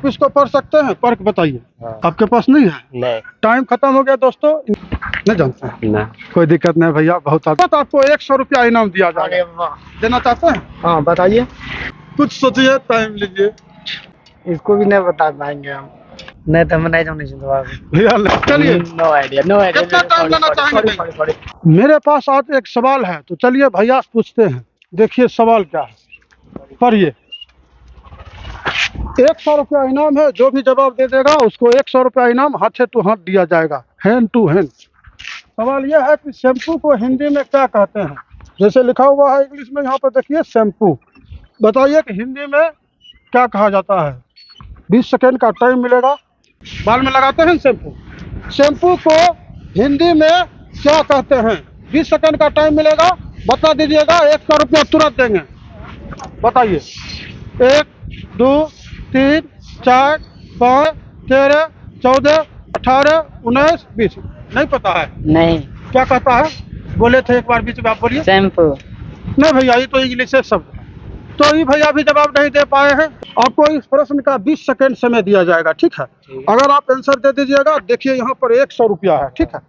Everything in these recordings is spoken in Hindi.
आप इसको पढ़ सकते हैं, पढ़ के बताइए। हाँ। आपके पास नहीं है? नहीं। टाइम खत्म हो गया दोस्तों, नहीं जानते हैं? नहीं। कोई दिक्कत नहीं भैया, बहुत तो आपको 100 रुपया इनाम दिया जाएगा। देना चाहते हैं? हाँ बताइए। कुछ सोचिए, टाइम लीजिए। इसको भी नहीं बता पाएंगे हम। नहीं तो हम नहीं जाने भैया चलिए, नो आइडिया नो आइडिया। कितना टाइम लेना चाहेंगे? मेरे पास आज एक सवाल है, तो चलिए भैया पूछते हैं। देखिए सवाल क्या है, पढ़िए। 100 रुपया इनाम है, जो भी जवाब दे देगा उसको 100 रुपया इनाम हाथ टू हाथ दिया जाएगा, हैंड टू हैंड। सवाल यह है कि शैम्पू को हिंदी में क्या कहते हैं? जैसे लिखा हुआ है इंग्लिश में, यहाँ पर देखिए शैम्पू। बताइए कि हिंदी में क्या कहा जाता है। 20 सेकेंड का टाइम मिलेगा। बाल में लगाते हैं शैम्पू, शैम्पू को हिंदी में क्या कहते हैं? 20 सेकेंड का टाइम मिलेगा, बता दीजिएगा। 100 रुपया तुरंत देंगे। बताइए। 1 2 3 4 5 13 14 18 19 20। नहीं पता है? नहीं। क्या कहता है? बोले थे एक बार बीच में, आप बोलिए। शैम्पू। नहीं भैया, ये तो इंग्लिश है शब्द। तो ये भैया भी जवाब नहीं दे पाए हैं। आपको इस प्रश्न का 20 सेकेंड समय दिया जाएगा, ठीक है? अगर आप आंसर दे दीजिएगा, देखिए यहाँ पर 100 रुपया है, ठीक है?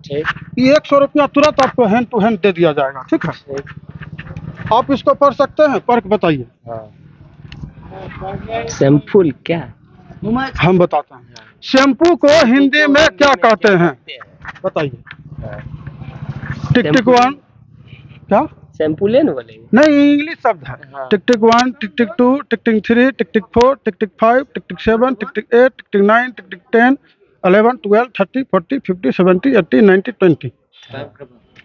ये 100 रुपया तुरंत आपको हैंड टू हैंड दे दिया जाएगा, ठीक है? आप इसको पढ़ सकते हैं, पढ़ के बताइए। शैम्पू क्या? हम बताते हैं। शैम्पू को हिंदी में क्या कहते हैं? बताइए। टिक टिक वन। क्या? शैम्पू लेने वाले? नहीं, इंग्लिश शब्द है। टिक टिक 1, टिक टिक 2, टिक टिक 3, टिक टिक 4, टिक टिक 5, टिक टिक 7, टिक टिक 8, टिक टिक 9, टिक टिक 10, 11, 12, 30, 40, 50, 70, 80, 90, 20।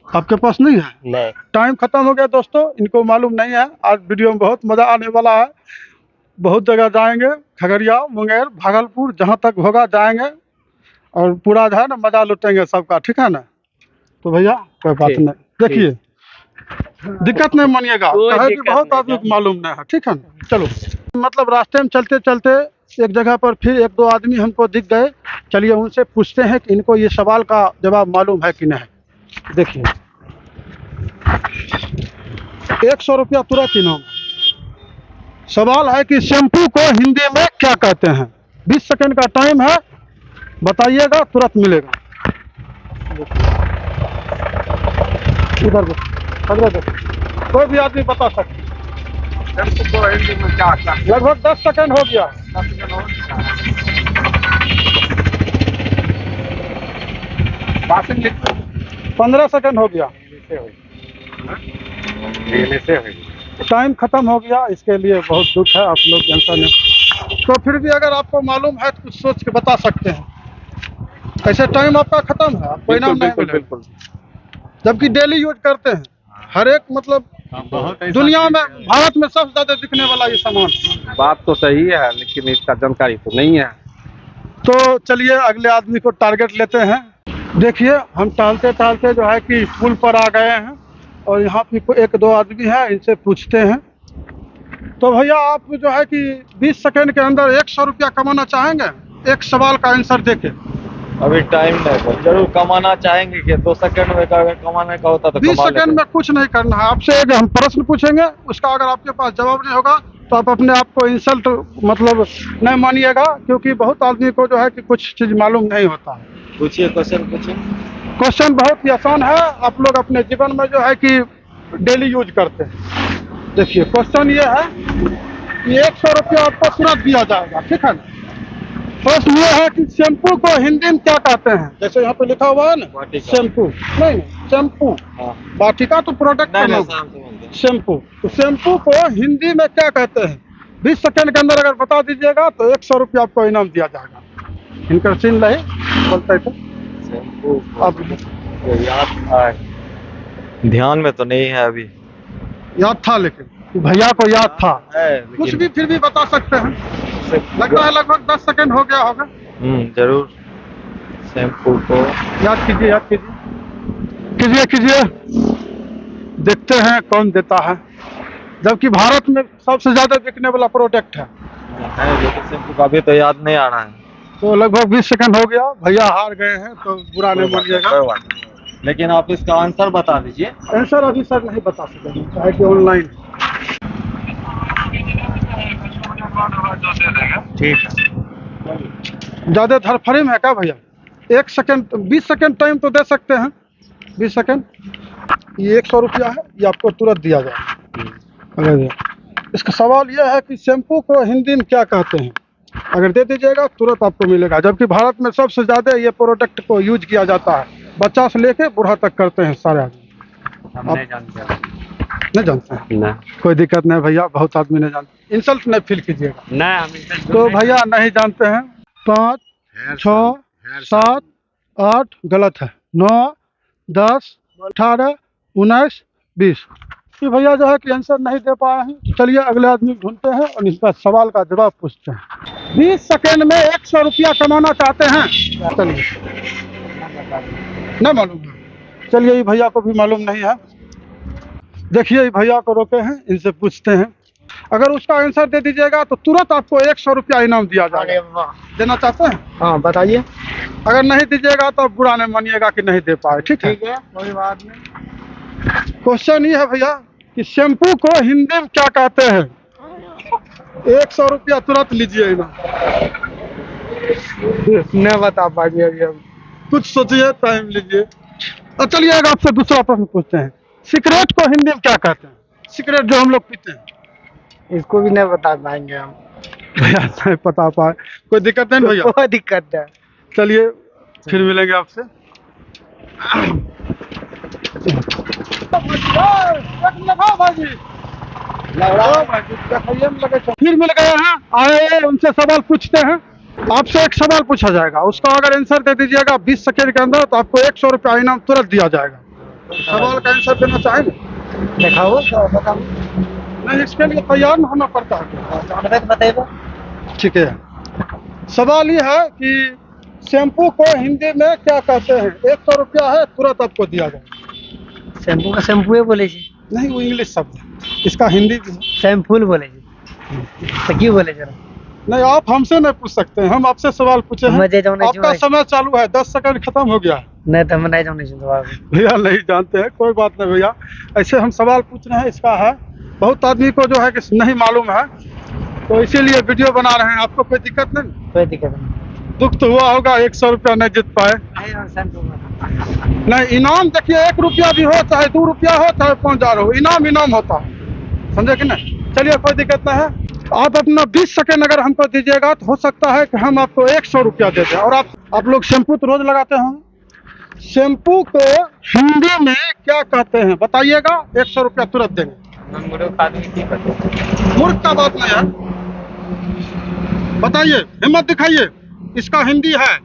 आपके पास नहीं है? नहीं। टाइम खत्म हो गया दोस्तों, इनको मालूम नहीं है। आज वीडियो में बहुत मजा आने वाला है। बहुत जगह जाएंगे, खगड़िया, मुंगेर, भागलपुर, जहाँ तक होगा जाएंगे और पूरा जो है ना मजा लुटेंगे सबका, ठीक है ना? तो भैया कोई बात नहीं, देखिए दिक्कत नहीं मानिएगा, कहे कि बहुत आदमी को मालूम नहीं है, ठीक है ना? चलो, मतलब रास्ते में चलते चलते एक जगह पर फिर 1-2 आदमी हमको दिख गए। चलिए उनसे पूछते हैं कि इनको ये सवाल का जवाब मालूम है कि नहीं। देखिए 100 रुपया तुरंत इनाम। सवाल है कि शैम्पू को हिंदी में क्या कहते हैं? 20 सेकेंड का टाइम है, बताइएगा, तुरंत मिलेगा। इधर कोई भी आदमी बता सकते हैं। शैम्पू को हिंदी में क्या कहते हैं? लगभग 10 सेकेंड हो गया। 15 सेकेंड हो गया। टाइम खत्म हो गया, इसके लिए बहुत दुख है। आप लोग आंसर नहीं, तो फिर भी अगर आपको मालूम है तो कुछ सोच के बता सकते हैं। ऐसे टाइम आपका खत्म है, आपको इनाम नहीं मिलेगा। जबकि डेली यूज करते हैं, हर एक मतलब दुनिया में, भारत में सबसे ज्यादा दिखने वाला ये सामान। बात तो सही है, लेकिन इसका जानकारी तो नहीं है। तो चलिए अगले आदमी को टारगेट लेते हैं। देखिए हम टहलते टहलते जो है कि पुल पर आ गए हैं और यहाँ पे 1-2 आदमी है, इनसे पूछते हैं। तो भैया आप जो है कि 20 सेकेंड के अंदर 100 रुपया कमाना चाहेंगे एक सवाल का आंसर देके? अभी टाइम नहीं, जरूर कमाना चाहेंगे कि 2 सेकंड में कमाने का होता तो 20 सेकेंड में कुछ नहीं करना है आपसे। एक हम प्रश्न पूछेंगे, उसका अगर आपके पास जवाब नहीं होगा तो आप अपने आप को इंसल्ट मतलब नहीं मानिएगा, क्योंकि बहुत आदमी को जो है कि कुछ चीज मालूम नहीं होता है। पूछिए, क्वेश्चन पूछिए। क्वेश्चन बहुत ही आसान है, आप लोग अपने जीवन में जो है कि डेली यूज करते हैं। देखिए क्वेश्चन ये है कि 100 रुपया आपको तुरंत दिया जाएगा, ठीक है ना? प्रश्न ये है कि शैम्पू को हिंदी में क्या कहते हैं? जैसे यहाँ पे लिखा हुआ है ना शैम्पू, नहीं शैम्पू, वाटिका तो प्रोडक्ट का नाम, शैम्पू। तो शैम्पू को हिंदी में क्या कहते हैं? 20 सेकेंड के अंदर अगर बता दीजिएगा तो 100 रुपया आपको इनाम दिया जाएगा। इनका सीन नहीं बोलते थे आप याद ध्यान में तो नहीं है अभी। याद था, लेकिन भैया को याद था। कुछ भी फिर भी बता सकते हैं। लगता है लगभग 10 सेकेंड हो गया होगा। जरूर। शैम्पू को याद कीजिए, याद कीजिए, कीजिए। देखते हैं कौन देता है, जबकि भारत में सबसे ज्यादा बिकने वाला प्रोडक्ट है, लेकिन शैम्पू का अभी तो याद नहीं आ रहा है। तो लगभग 20 सेकेंड हो गया, भैया हार गए हैं, तो बुरा नहीं मानिएगा। लेकिन आप इसका आंसर बता दीजिए। आंसर अभी सर नहीं बता सकेंगे, चाहे कि ऑनलाइन। ठीक है। ज़्यादा धरफड़ी में है क्या भैया? 1 सेकंड 20 सेकंड टाइम तो दे सकते हैं, 20 सेकंड। ये 100 रुपया है, ये आपको तुरंत दिया जाएगा। अगर इसका सवाल यह है कि शैम्पू को हिंदी में क्या कहते हैं? अगर दे दीजिएगा तुरंत आपको मिलेगा। जबकि भारत में सबसे ज़्यादा ये प्रोडक्ट को यूज किया जाता है, बच्चा से लेके बूढ़ा तक करते हैं सारे आदमी। हम नहीं जानते। नहीं जानते हैं? ना कोई दिक्कत नहीं भैया, बहुत आदमी नहीं जानते, इंसल्ट नहीं फील कीजिएगा। ना हम तो भैया नहीं जानते हैं। 5 6 7 8 गलत है, 9 10 18 19 20। ये भैया जो है कि आंसर नहीं दे पाए हैं। तो चलिए अगले आदमी को ढूंढते हैं और इसका सवाल का जवाब पूछते हैं। 20 सेकेंड में 100 रुपया कमाना चाहते हैं। चलिए, नहीं मालूम है। चलिए, ये भैया को भी मालूम नहीं है। देखिए, ये भैया को रोके हैं, इनसे पूछते हैं। अगर उसका आंसर दे दीजिएगा तो तुरंत आपको 100 रुपया इनाम दिया जाएगा। देना चाहते हैं? हाँ बताइए। अगर नहीं दीजिएगा तो बुरा नहीं मानिएगा कि नहीं दे पाए। ठीक है, कोई बात नहीं। क्वेश्चन ये है भैया कि शैम्पू को हिंदी में क्या कहते हैं? 100 रुपया तुरंत लीजिए इनाम। नहीं बता पाएंगे अभी हम। कुछ सोचिए, टाइम लीजिए। और चलिए एक आपसे दूसरा प्रश्न पूछते हैं। सिगरेट को हिंदी में क्या कहते हैं? सिगरेट जो हम लोग पीते हैं। इसको भी नहीं बता पाएंगे हम। भैया नहीं पता पाए, कोई दिक्कत नहीं भैया? कोई दिक्कत है। चलिए फिर मिलेंगे आपसे। फिर मिल गए हैं, आए उनसे सवाल पूछते हैं। आपसे एक सवाल पूछा जाएगा, उसका अगर आंसर दे दीजिएगा 20 सेकंड के अंदर तो आपको 100 रुपया इनाम तुरंत दिया जाएगा। सवाल का आंसर देना चाहेंगे? दिखाओ बताओ। नहीं, इसके लिए तैयार न होना पड़ता है। बताइए। ठीक है, सवाल ये है कि शैम्पू को हिंदी में क्या कहते हैं? 100 रुपया है, तुरंत आपको दिया जाएगा। शैम्पू का शैम्पू बोले जी। नहीं, वो इंग्लिश शब्द है, इसका हिंदी भी है। शैम्पूल बोले जी। तो क्यों बोले जरा? नहीं, आप हमसे नहीं पूछ सकते हैं, हम आपसे सवाल पूछे हैं। मुझे जाने आपका समय चालू है, 10 सेकंड खत्म हो गया है। नहीं तो हम नहीं जाने जवाब। भैया नहीं जानते हैं, कोई बात नहीं भैया। ऐसे हम सवाल पूछ रहे हैं, इसका है बहुत आदमी को जो है कि नहीं मालूम है, तो इसीलिए वीडियो बना रहे हैं। आपको कोई दिक्कत नहीं? कोई दिक्कत नहीं। दुख तो हुआ होगा, 100 रुपया नहीं जीत पाए। नहीं, इनाम देखिए, 1 रुपया भी हो चाहे 2 रुपया हो चाहे 5,000 हो, इनाम इनाम होता है, समझे कि नहीं? चलिए कोई दिक्कत नहीं है। आप अपना 20 सेकंड अगर हमको दीजिएगा तो हो सकता है कि हम आपको 100 रुपया दे दें। और आप लोग शैम्पू तो रोज लगाते होंगे, शैम्पू को हिंदी में क्या कहते हैं बताइएगा, 100 रुपया तुरंत देंगे। मूर्ख का बात नहीं है, बताइए, हिम्मत दिखाइए। इसका हिंदी है,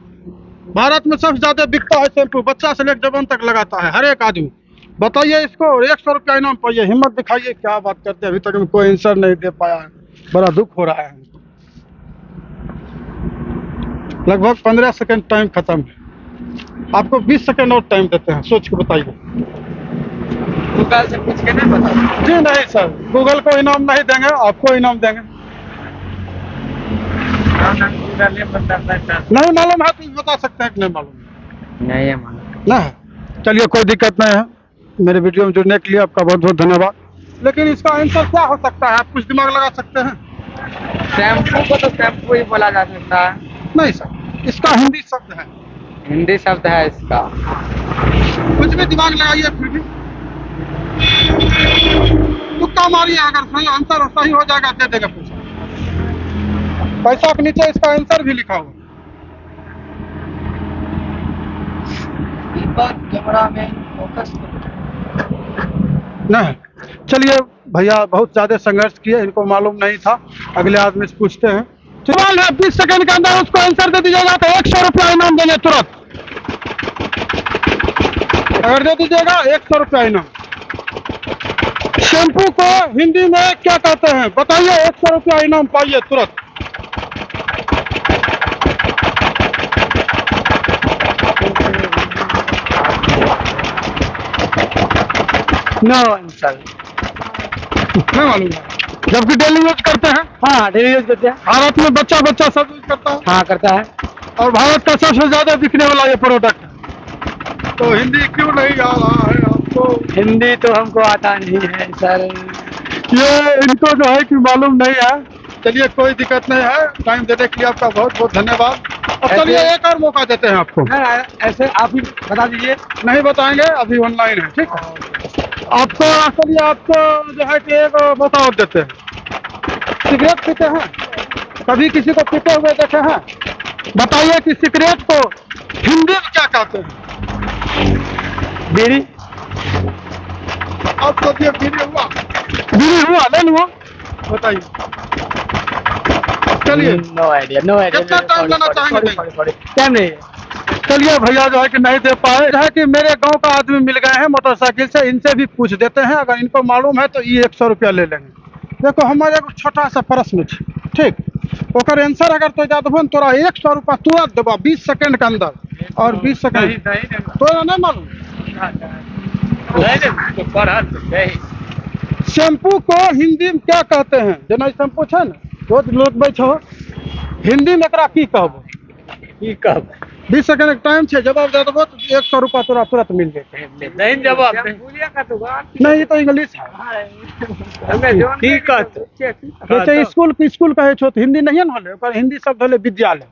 भारत में सबसे ज्यादा बिकता है शैम्पू, बच्चा से लेकर जवान तक लगाता है हर एक आदमी। बताइए इसको, और 100 रुपया इनाम पाइए। हिम्मत दिखाइए। क्या बात करते हैं, अभी तक में कोई आंसर नहीं दे पाया है, बड़ा दुख हो रहा है। लगभग 15 सेकंड टाइम खत्म है। आपको 20 सेकंड और टाइम देते हैं, सोच के बताइए। गूगल से पूछ के नहीं बता? जी नहीं सर, गूगल को इनाम नहीं देंगे, आपको इनाम देंगे। नहीं मालूम है तो बता सकते हैं कि नहीं मालूम? नहीं है मालूम। ना है, चलिए कोई दिक्कत नहीं है। मेरे वीडियो में जुड़ने के लिए आपका बहुत बहुत धन्यवाद। लेकिन इसका आंसर क्या हो सकता है, आप कुछ दिमाग लगा सकते हैं? शैम्पू को तो शैम्पू ही बोला जा सकता है। नहीं सर, इसका हिंदी शब्द है। हिंदी शब्द है इसका। कुछ भी दिमाग लगाइए, फिर भी तुक्का मारिए। अगर सही आंसर सही हो जाएगा दे देगा पैसा। पैसा के नीचे इसका आंसर भी लिखा हुआ। कैमरा में फोकस नहीं, चलिए भैया बहुत ज्यादा संघर्ष किए, इनको मालूम नहीं था। अगले आदमी से पूछते हैं। सवाल है, 20 सेकंड के अंदर उसको आंसर दे दीजिएगा तो 100 रुपया इनाम देंगे तुरंत। अगर दे दीजिएगा 100 रुपया इनाम। शैम्पू को हिंदी में क्या कहते हैं बताइए, 100 रुपया इनाम पाइए तुरंत। No answer. नहीं मालूम है, जबकि डेली यूज करते हैं। हाँ डेली यूज करते हैं। भारत में बच्चा बच्चा सब यूज करता है। हाँ करता है। और भारत का सबसे ज्यादा बिकने वाला ये प्रोडक्ट है। तो हिंदी क्यों नहीं आ रहा है आपको? हिंदी तो हमको आता नहीं है सर। ये इनको जो है कि मालूम नहीं है। चलिए कोई दिक्कत नहीं है, टाइम देने के लिए आपका बहुत बहुत धन्यवाद। अब चलिए एक और मौका देते हैं आपको। ऐसे आप ही बता दीजिए। नहीं बताएंगे, अभी ऑनलाइन है, ठीक है। आपको चलिए आपको जो है कि एक मौका और देते हैं। सिगरेट पीते हैं? कभी किसी को पीते हुए देखे हैं? बताइए कि सिगरेट को हिंदी में क्या कहते हैं? बीड़ी। अब तो ये बीड़ी हुआ, ले लो, बताइए। चलिए नो आइडिया, नो आइडिया। कितना टाइम देना चाहेंगे? टाइम नहीं। चलिए भैया जो है कि नहीं दे पाए, जो है कि मेरे गांव का आदमी मिल गए हैं मोटरसाइकिल से, इनसे भी पूछ देते हैं, अगर इनको मालूम है तो ये 100 रुपया ले लेंगे। देखो हमारे एगो छोटा सा प्रश्न है, ठीक, ओकर आंसर अगर तो जात हो तोरा 100 रुपया तुरंत देबा 20 सेकंड के अंदर, और 20 सेकंड तोरा नहीं मालूम। शैम्पू को हिंदी में क्या कहते हैं? जना शैम्पू है ना, रोज लोग बैठो, हिंदी में एकरा की कहबो? 20 सेकंड के टाइम छे, जवाब दे देबो तो 100 रुपया तोरा तुरंत मिल जेतै। नहीं जवाब नहीं तो इंग्लिश है। जैसे स्कूल कहे छो तो हिंदी नहीं होले, ओकर हिंदी शब्द होले विद्यालय,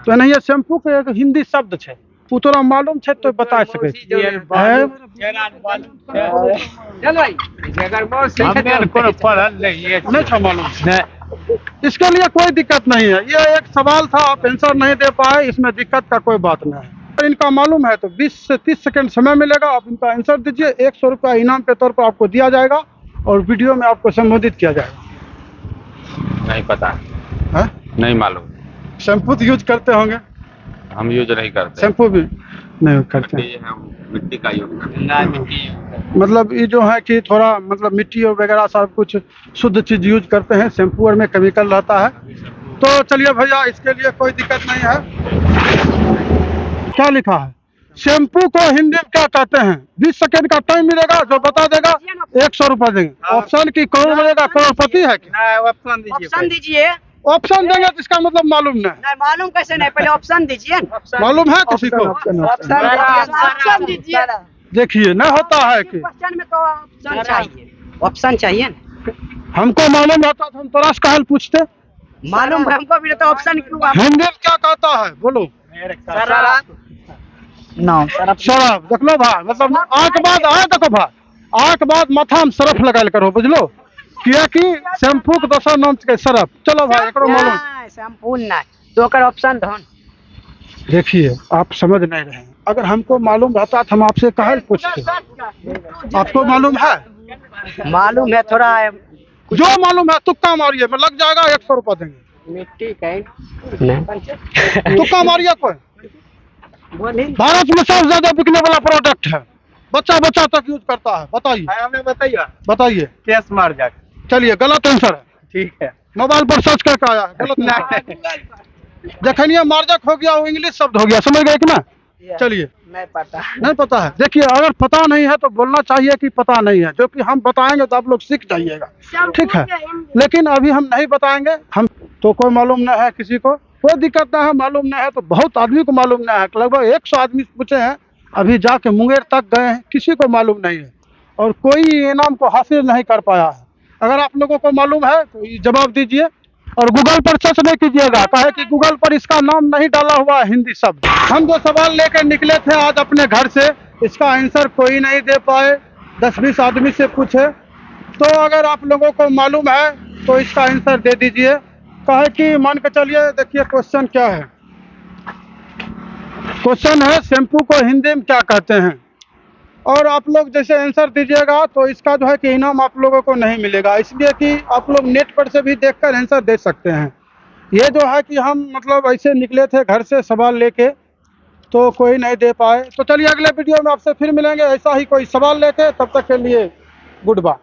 तो नहीं शैम्पू के एक हिंदी शब्द छे, उ तोरा मालूम छे तो बता सके चल भाई, अगर बहुत हमें कोनो पढ़ल नहीं है। नहीं छो मालूम। इसके लिए कोई दिक्कत नहीं है, ये एक सवाल था, आप आंसर नहीं दे पाए, इसमें दिक्कत का कोई बात नहीं है। इनका मालूम है तो 20 से 30 सेकंड समय मिलेगा, आप इनका आंसर दीजिए, 100 रुपया इनाम के तौर पर आपको दिया जाएगा और वीडियो में आपको संबोधित किया जाएगा। नहीं पता है? नहीं मालूम। शैम्पू तो यूज करते होंगे? हम यूज नहीं करते। शैम्पू भी नहीं करते हैं। मिट्टी का यूज करते। मतलब ये जो है कि थोड़ा मतलब मिट्टी और वगैरह सब कुछ शुद्ध चीज यूज करते हैं, शैम्पू और में केमिकल रहता है। तो चलिए भैया, इसके लिए कोई दिक्कत नहीं है। क्या लिखा है? शैम्पू को हिंदी में क्या कहते हैं? 20 सेकंड का टाइम मिलेगा, जो बता देगा 100 रुपया देंगे। ऑप्शन की कौन बनेगा, करोड़पति है क्या? ऑप्शन दीजिए। ऑप्शन देंगे तो इसका मतलब मालूम नहीं। नहीं मालूम कैसे नहीं, पहले ऑप्शन दीजिए। मालूम है किसी को? ऑप्शन दीजिए। देखिए न होता है कि क्वेश्चन में तो ऑप्शन चाहिए, ऑप्शन चाहिए ना। हमको मालूम रहता तो हम तराश काहे पूछते? मालूम है हमको भी, तो ऑप्शन क्यों? हिंदी में क्या कहता है बोलो? शराब। देख लो भाई, मतलब आँख बाद आए, देखो भाई आँख बाद माथा में सरफ लगाल करो, बुझलो, किया कि शैम्पू के दोसर नाम के सरफ। चलो भाई एकरो मालूम। शैम्पू नहीं तो ओकर ऑप्शन धन। देखिए आप समझ नहीं रहे हैं, अगर हमको मालूम रहता तो हम आपसे काहे पूछते? आपको मालूम है? मालूम है थोड़ा, जो मालूम है तुक्का मारिए, मैं लग जाएगा 100 रुपया देंगे। मिट्टी का तुक्का मारिए कोई। बोली भारत में सबसे ज्यादा बिकने वाला प्रोडक्ट है, बच्चा तक यूज करता है। बताइए हमें बताइए। बताइए। केस मार जाके। चलिए गलत आंसर है, ठीक है। मोबाइल पर सर्च करके आया है, गलत आंसर। जखनिए मार्जक हो गया वो इंग्लिश शब्द हो गया, समझ गए कि ना? चलिए नहीं पता। नहीं पता है। देखिए अगर पता नहीं है तो बोलना चाहिए कि पता नहीं है, जो कि हम बताएंगे तो आप लोग सीख जाइएगा, ठीक है। लेकिन अभी हम नहीं बताएंगे, हम तो कोई मालूम नहीं है किसी को, कोई दिक्कत नहीं है। मालूम नहीं है तो बहुत आदमी को मालूम नहीं है, लगभग 100 आदमी पूछे हैं, अभी जाके मुंगेर तक गए हैं, किसी को मालूम नहीं है और कोई इनाम को हासिल नहीं कर पाया है। अगर आप लोगों को मालूम है तो ये जवाब दीजिए और गूगल पर सर्च नहीं कीजिएगा, काहे कि गूगल पर इसका नाम नहीं डाला हुआ है हिंदी शब्द। हम जो सवाल लेकर निकले थे आज अपने घर से, इसका आंसर कोई नहीं दे पाए, 10-20 आदमी से पूछे। तो अगर आप लोगों को मालूम है तो इसका आंसर दे दीजिए, काहे कि मान के चलिए। देखिए क्वेश्चन क्या है, क्वेश्चन है शैम्पू को हिंदी में क्या कहते हैं, और आप लोग जैसे आंसर दीजिएगा तो इसका जो है कि इनाम आप लोगों को नहीं मिलेगा, इसलिए कि आप लोग नेट पर से भी देखकर आंसर दे सकते हैं। ये जो है कि हम मतलब ऐसे निकले थे घर से सवाल लेके, तो कोई नहीं दे पाए। तो चलिए अगले वीडियो में आपसे फिर मिलेंगे ऐसा ही कोई सवाल लेके, तब तक के लिए गुड बाय।